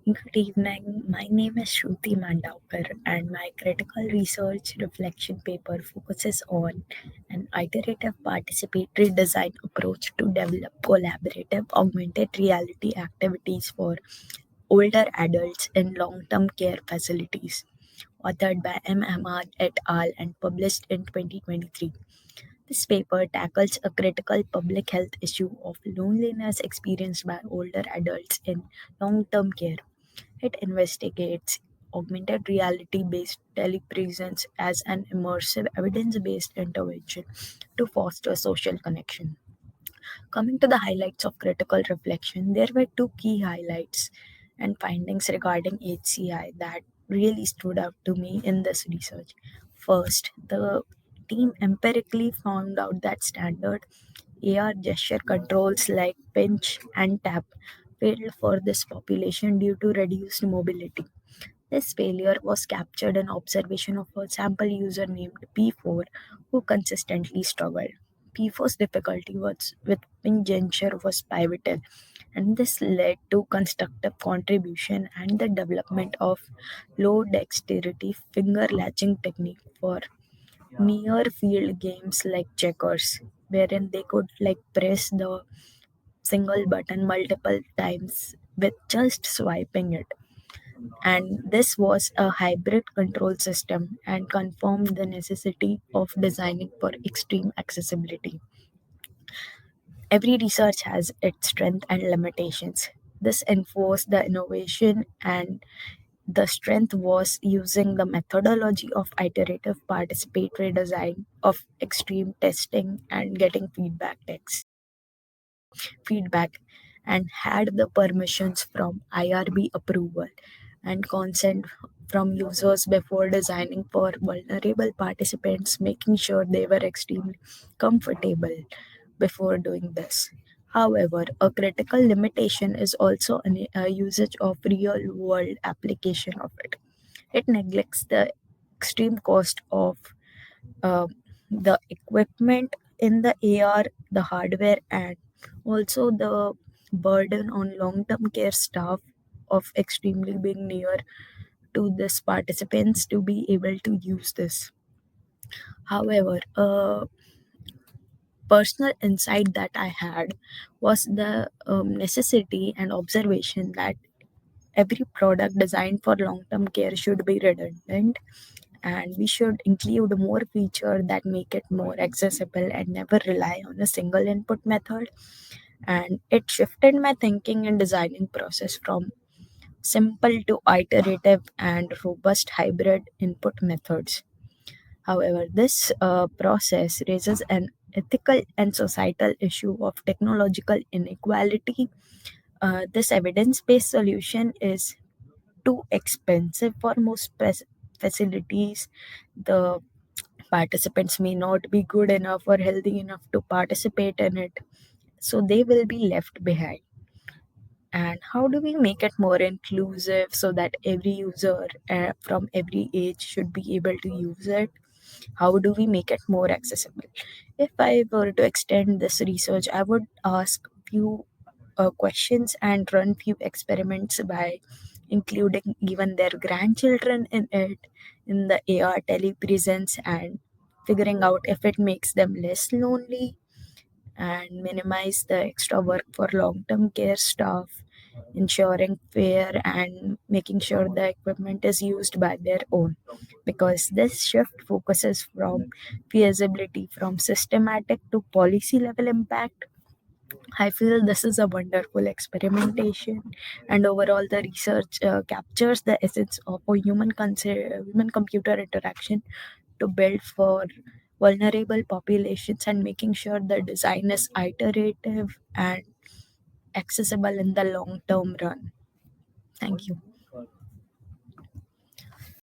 Good evening. My name is Shruti Mandavkar, and my critical research reflection paper focuses on an iterative participatory design approach to develop collaborative augmented reality activities for older adults in long term care facilities. Authored by MMR et al. And published in 2023. This paper tackles a critical public health issue of loneliness experienced by older adults in long term care. It investigates augmented reality based telepresence as an immersive, evidence based intervention to foster social connection. Coming to the highlights of critical reflection, there were two key highlights and findings regarding HCI that really stood out to me in this research. First, the team empirically found out that standard AR gesture controls like pinch and tap failed for this population due to reduced mobility. This failure was captured in observation of a sample user named P4 who consistently struggled. P4's difficulty was with pinch gesture was pivotal, and this led to constructive contribution and the development of low dexterity finger latching technique for near field games like checkers, wherein they could press the single button multiple times with just swiping it. And this was a hybrid control system and confirmed the necessity of designing for extreme accessibility. Every research has its strength and limitations. This enforced the innovation, and the strength was using the methodology of iterative participatory design of extreme testing and getting feedback and had the permissions from IRB approval and consent from users before designing for vulnerable participants, making sure they were extremely comfortable before doing this. However, a critical limitation is also a usage of real world application of it. It neglects the extreme cost of uh, the equipment in the AR, the hardware, and also the burden on long term care staff of extremely being near to this participants to be able to use this. However, a personal insight that I had was the necessity and observation that every product designed for long term care should be redundant, and we should include more features that make it more accessible and never rely on a single input method. And it shifted my thinking and designing process from simple to iterative and robust hybrid input methods. However, this process raises an ethical and societal issue of technological inequality. This evidence based solution is too expensive for most facilities. The participants may not be good enough or healthy enough to participate in it, so they will be left behind. And how do we make it more inclusive so that every user from every age should be able to use it? How do we make it more accessible? If I were to extend this research, I would ask few questions and run few experiments by including even their grandchildren in it, in the AR telepresence, and figuring out if it makes them less lonely and minimize the extra work for long-term care staff, ensuring fair and making sure the equipment is used by their own, because this shift focuses from feasibility from systematic to policy level impact. I feel this is a wonderful experimentation, and overall, the research captures the essence of a human computer interaction to build for vulnerable populations and making sure the design is iterative and accessible in the long term run. Thank you.